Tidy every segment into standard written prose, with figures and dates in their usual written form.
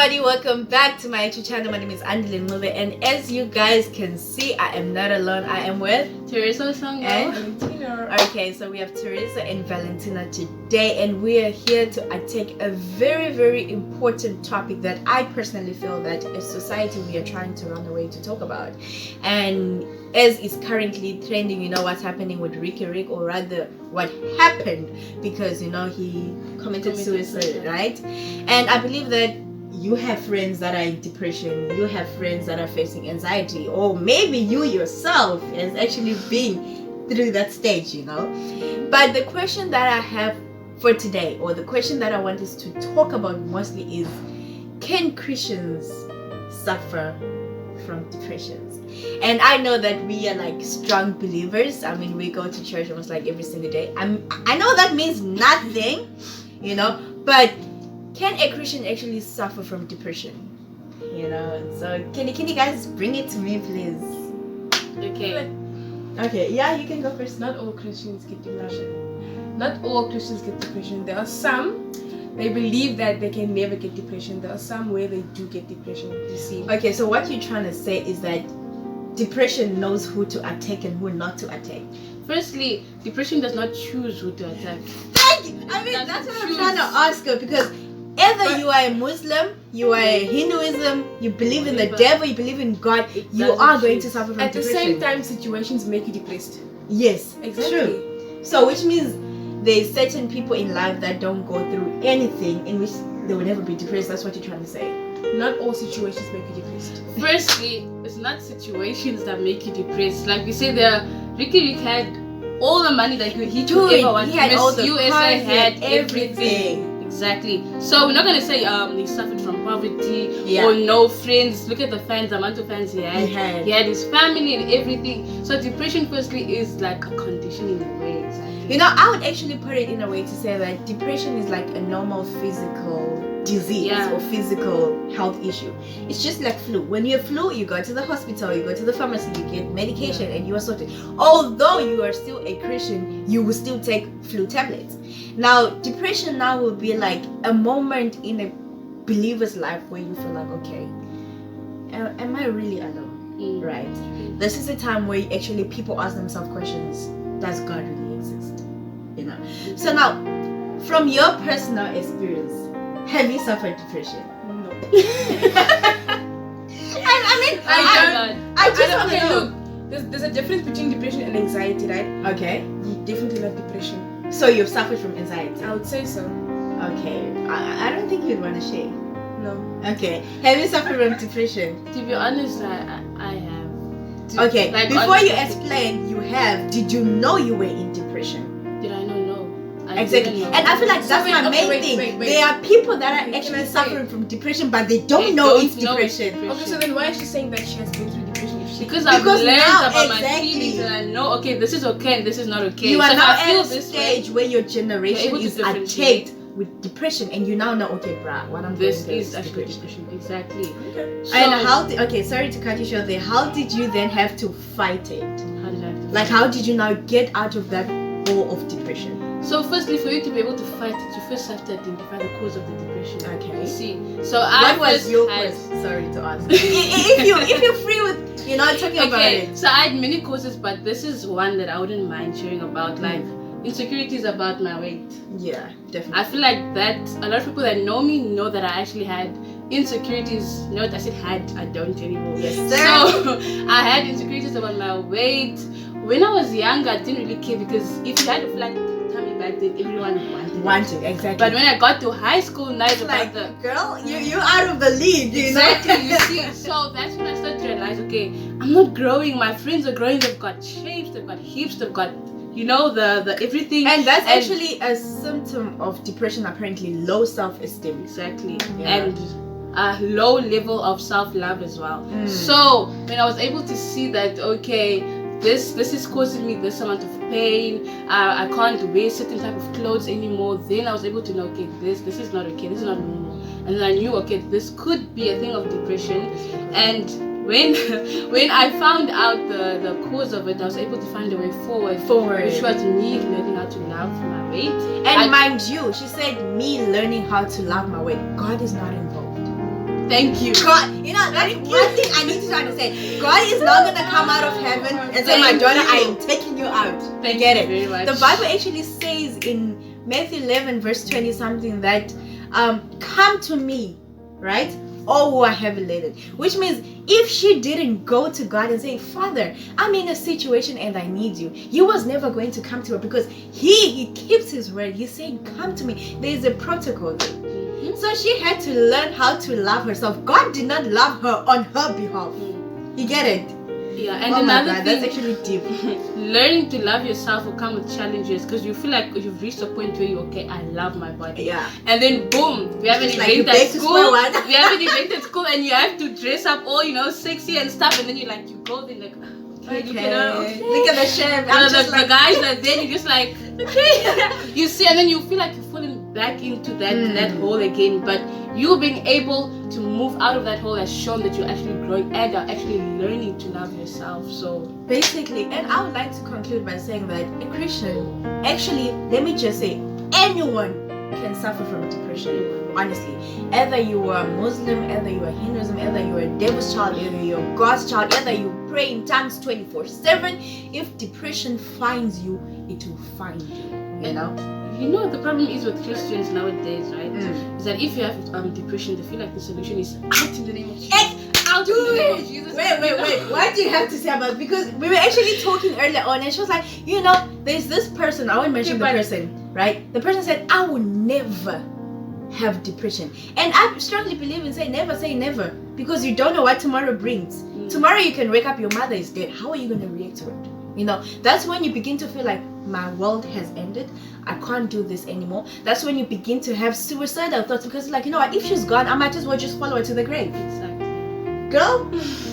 everybody, welcome back to my YouTube channel. My name is Andile Mube, and as you guys can see, I am not alone. I am with Teresa and Valentina. Okay, so we have Teresa and Valentina today, and we are here to take a very important topic that I personally feel that as society we are trying to run away to talk about. And as is currently trending, you know what's happening with Ricky Rick, or rather what happened, because you know he committed suicide, right? And I believe that you have friends that are in depression, you have friends that are facing anxiety, or maybe you yourself has actually been through that stage, you know. But the question that I have for today, or the question that I want us to talk about mostly, is can Christians suffer from depressions? And I know that we are like strong believers. I mean, we go to church almost like every single day. I know that means nothing, you know, but can a Christian actually suffer from depression? You know, so can you guys bring it to me, please? Okay, yeah, you can go first. Not all Christians get depression. Not all Christians get depression. There are some, they believe that they can never get depression. There are some where they do get depression, you see. Okay, so what you're trying to say is that depression knows who to attack and who not to attack. Firstly, depression does not choose who to attack. Thank you. I mean, that's what I'm trying to ask her, because either you are a Muslim, you are a Hinduism, you believe in the devil, you believe in God, you are going to suffer from at depression. At the same time, situations make you depressed. Yes, exactly. True. So which means there's certain people in life that don't go through anything in which they will never be depressed. That's what you're trying to say. Not all situations make you depressed. Firstly, it's not situations that make you depressed. Like we say, Ricky Rick had all the money that he could ever want. He had all the USA had everything. Exactly. So we're not gonna say he suffered from poverty or no friends. Look at the fans, the amount of fans he had. He had his family and everything. So depression firstly is like a condition in a way. Exactly. You know, I would actually put it in a way to say that depression is like a normal physical disease or physical health issue. It's just like flu. When you have flu, you go to the hospital, you go to the pharmacy, you get medication, and you are sorted. Although you are still a Christian, you will still take flu tablets. Now, depression now will be like a moment in a believer's life where you feel like, okay, am I really alone? Right? This is a time where actually people ask themselves questions: does God really exist? You know. So now, from your personal experience, have you suffered depression? No. I just want to know. Look, there's a difference between depression and anxiety, right? Okay. Definitely not depression. So you've suffered from anxiety? I would say so. Okay. I don't think you'd want to share. No. Okay. Have you suffered from depression? To be honest, I have. Okay. Like, before you explain, you have. Did you know you were in depression? Did I know? No. Exactly. And I feel like that's my main thing. There are people that are actually suffering from depression, but they don't know it's depression. Okay, so then why is she saying that she has been through depression? Because I've learned about my feelings, and I know, okay, this is okay and this is not okay. You are now at a stage where your generation is attacked with depression, and you now know, okay, bruh, what I'm this doing is actually depression. Exactly. Okay. So, and how okay, sorry to cut you short there. How did you then have to fight it? How did I have to like, how did you now get out of that hole of depression? So firstly, for you to be able to fight it, you first have to identify the cause of the depression. Okay. You see. So what was your cause? Sorry to ask. if you're free with, you know, talking about it. So I had many causes, but this is one that I wouldn't mind sharing about. Like insecurities about my weight. Yeah, definitely. I feel like that a lot of people that know me know that I actually had insecurities. No, I said had. I don't anymore. Yes, sir. So I had insecurities about my weight. When I was younger, I didn't really care, because if you had a flat tummy back then, everyone wanted exactly. But when I got to high school, now it's like, about the girl, you're out of the league, you exactly, know? You see. So that's when I started to realize, okay, I'm not growing. My friends are growing. They've got shapes. They've got hips. They've got, you know, the everything. And that's actually a symptom of depression. Apparently, low self-esteem. Exactly. Yeah. And a low level of self-love as well. So when I was able to see that, okay, this is causing me this amount of pain, I can't wear certain type of clothes anymore, then I was able to know, okay, this is not okay, this is not normal. And then I knew, okay, this could be a thing of depression. And when I found out the cause of it, I was able to find a way forward, which was me learning how to love my weight. And mind you, she said me learning how to love my weight. God is not involved. Thank you. God, that's one thing I need to understand. God is not gonna come out of heaven and say, "My daughter, I am taking you out." Thank Get you it? very much. The Bible actually says in Matthew 11 verse 20 something that, "Come to me, right? All who are heavy laden," which means if she didn't go to God and say, "Father, I'm in a situation and I need you," he was never going to come to her, because he keeps his word. He's saying, "Come to me." There is a protocol there. So she had to learn how to love herself. God did not love her on her behalf. You get it? Yeah, and Oh another my God, thing, that's actually deep. learning to love yourself will come with challenges, because you feel like you've reached a point where you're okay, I love my body. Yeah. And then boom, we have an It's like event you at back to school. square one. We have an event at school, and you have to dress up all sexy and stuff, and then you go there like, okay, look at her. Okay. Look at the chef. The guys are there, you're just like, okay. You see, and then you feel like you're falling back into that hole again. But you being able to move out of that hole has shown that you're actually growing and are actually learning to love yourself. So basically, and I would like to conclude by saying that a Christian, actually, let me just say, anyone can suffer from depression. Honestly, either you are Muslim, either you are Hinduism, either you are a devil's child, either you are God's child, either you pray in tongues 24/7. If depression finds you, it will find you. You know the problem is with Christians nowadays, right? Is that if you have depression, they feel like the solution is out in the name of Jesus. Out in the name of Jesus. Wait. What do you have to say about it? Because we were actually talking earlier on, and she was like, there's this person. I won't mention the person, right? The person said, "I will never have depression," and I strongly believe in saying never, because you don't know what tomorrow brings. Tomorrow you can wake up, your mother is dead. How are you going to react to it? That's when you begin to feel like my world has ended. I can't do this anymore. That's when you begin to have suicidal thoughts, because like, if she's gone, I might as well just follow her to the grave. Exactly. Girl,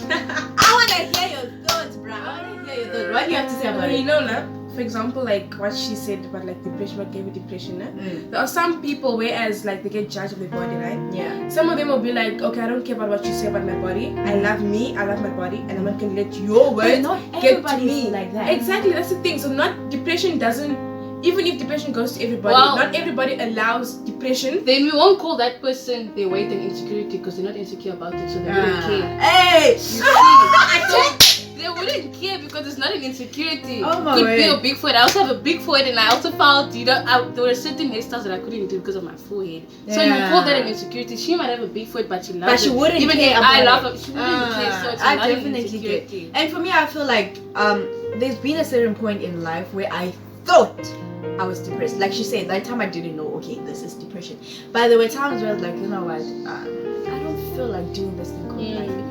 I want to hear your thoughts, bro. I want to hear your thoughts. What do you have to say about it? For example, like what she said about like depression, what gave me depression. There are some people, whereas like they get judged of their body, right? Yeah. Some of them will be like, okay, I don't care about what you say about my body. I love me, I love my body, and I'm not gonna let your words get to me. Like that. Exactly, that's the thing. So depression doesn't. Even if depression goes to everybody, not everybody allows depression. Then we won't call that person their weight and insecurity, because they're not insecure about it, so they wouldn't care. Hey! They wouldn't care because it's not an insecurity. Oh my Could word. be a big forehead. I also have a big forehead, and I also felt, there were certain hairstyles that I couldn't do because of my forehead. So you call that an insecurity. She might have a big forehead, but she loves it. But she wouldn't Even care if about I love it. her, she wouldn't care. So it's I not an definitely insecurity. get. And for me, I feel like there's been a certain point in life where I thought I was depressed. Like she said, that time I didn't know, okay, this is depression. But there were times where I was like, you know what, I don't feel like doing this thing called life anymore.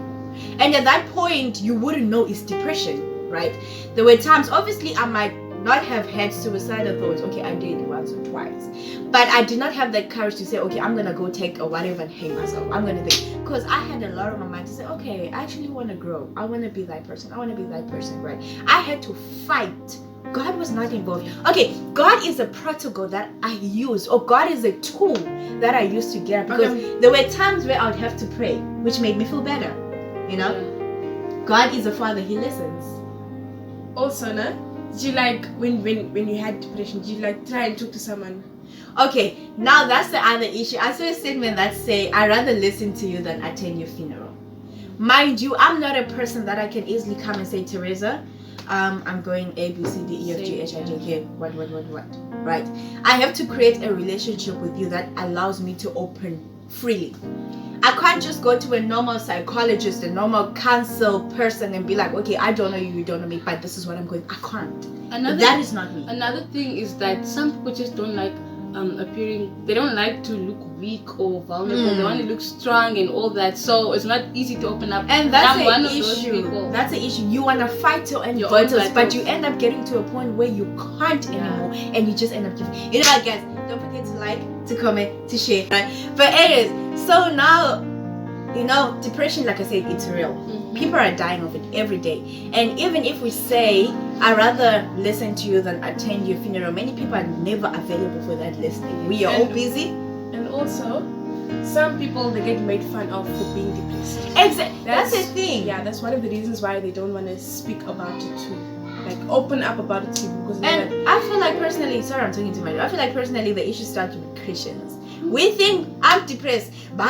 And at that point, you wouldn't know it's depression, right? There were times, obviously, I might not have had suicidal thoughts. Okay, I did once or twice. But I did not have that courage to say, okay, I'm going to go take a whatever and hang myself. I'm going to think. Because I had a lot on my mind to say, okay, I actually want to grow. I want to be that person. I want to be that person, right? I had to fight. God was not involved. Okay, God is a protocol that I use, or God is a tool that I use to get up. Because there were times where I would have to pray, which made me feel better. God is a father, he listens. Also, did you like when you had depression, did you like try and talk to someone? Okay, now that's the other issue. I saw a statement that say, I'd rather listen to you than attend your funeral. Mind you, I'm not a person that I can easily come and say, Teresa, I'm going A, B, C, D, E, F, G, H, I, J, K, what, right? I have to create a relationship with you that allows me to open freely. I can't just go to a normal psychologist, a normal counsel person and be like, okay, I don't know you, you don't know me, but this is what I'm going. I can't. That is not me. Another thing is that some people just don't like appearing, they don't like to look weak or vulnerable. They want to look strong and all that, so it's not easy to open up. And that's one an of those issue. people. That's an issue. You want to fight your own battles, but you end up getting to a point where you can't anymore, and you just end up giving. You know what, guys? Don't forget to like, to comment, to share. Right? But anyways, so now, depression, like I said, it's real. People are dying of it every day. And even if we say, I'd rather listen to you than attend your funeral, many people are never available for that listening. We are all busy. And also, some people, they get made fun of for being depressed. Exactly. That's the thing. Yeah, that's one of the reasons why they don't want to speak about it too. Like, open up about it too. Because and I feel like personally, sorry I'm talking too much, I feel like personally the issue starts with Christians. We think I'm depressed. Dude,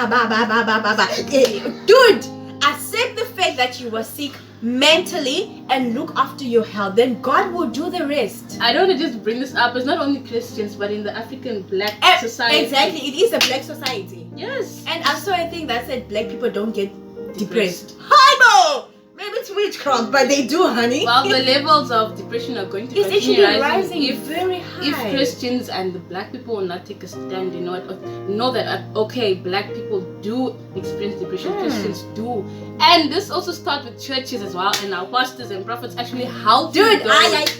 accept the fact that you were sick mentally and look after your health. Then God will do the rest. I don't want to just bring this up. It's not only Christians, but in the African black society. Exactly, it is a black society. Yes. And also I think that said black people don't get depressed. Hi, Bo! Maybe it's witchcraft, but they do, honey. Well, the levels of depression are going to It's continue actually rising if very high. if Christians and the black people will not take a stand, know that okay, black people do experience depression, Christians do, and this also starts with churches as well, and our pastors and prophets actually help. Dude, guys,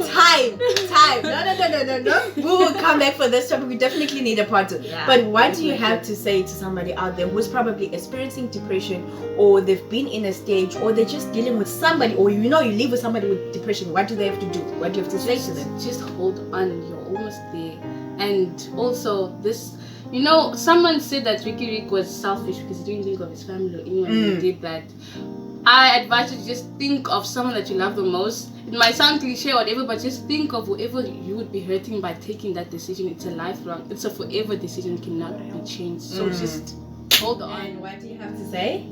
time. No. We will come back for this topic. We definitely need a part two. Yeah, but what do you have to say to somebody out there who's probably experiencing depression, or they've been in a stage, or they're just dealing with somebody, or you live with somebody with depression? What do they have to do? What do you have to say to them? Just hold on, you're almost there. And also this, someone said that Ricky Rick was selfish because he didn't think of his family or anyone who did that. I advise you to just think of someone that you love the most. It might sound cliche or whatever, but just think of whoever you would be hurting by taking that decision. It's a lifelong, it's a forever decision, cannot be changed. So just hold on. And what do you have to say?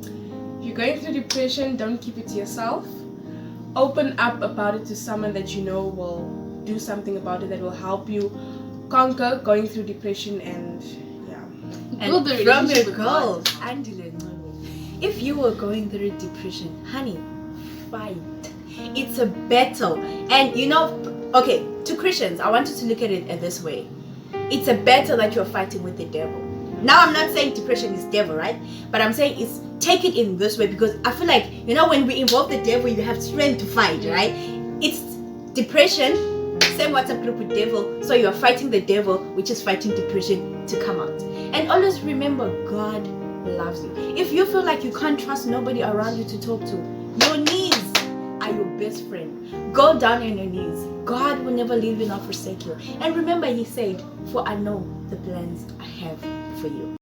If you're going through depression, don't keep it to yourself. Open up about it to someone that you know will do something about it, that will help you conquer going through depression. And Build the from relationship your with girls, God. Angela, if you were going through depression, honey, fight. It's a battle. And okay, to Christians, I want you to look at it this way. It's a battle that you're fighting with the devil. Now, I'm not saying depression is devil, right? But I'm saying take it in this way, because I feel like, when we involve the devil, you have strength to fight, right? It's depression, same WhatsApp group with devil. So you're fighting the devil, which is fighting depression to come out. And always remember, God loves you. If you feel like you can't trust nobody around you to talk to, your knees are your best friend. Go down on your knees. God will never leave you nor forsake you. And remember, he said, for I know the plans I have for you.